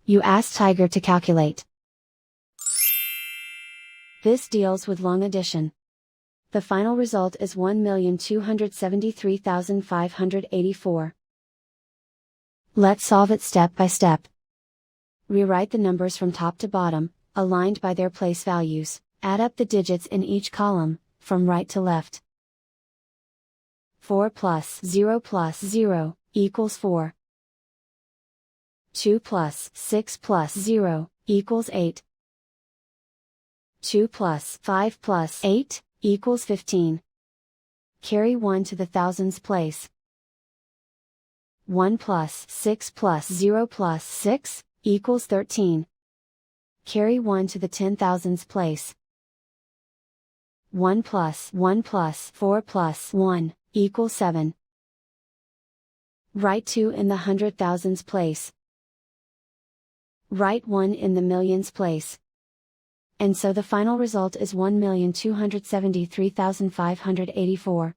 You ask Tiger to calculate. This deals with long addition. The final result is 1,273,584. Let's solve it step by step. Rewrite the numbers from top to bottom, aligned by their place values. Add up the digits in each column, from right to left. 4 plus 0 equals 4. 2 plus 6 plus 0 equals 8. 2 plus 5 plus 8 equals 15. Carry 1 to the thousands place. 1 plus 6 plus 0 plus 6 equals 13. Carry 1 to the 10,000s place. 1 plus 4 plus 1 equals 7. Write 2 in the 100,000s place. Write 1 in the millions place. And so the final result is 1,273,584.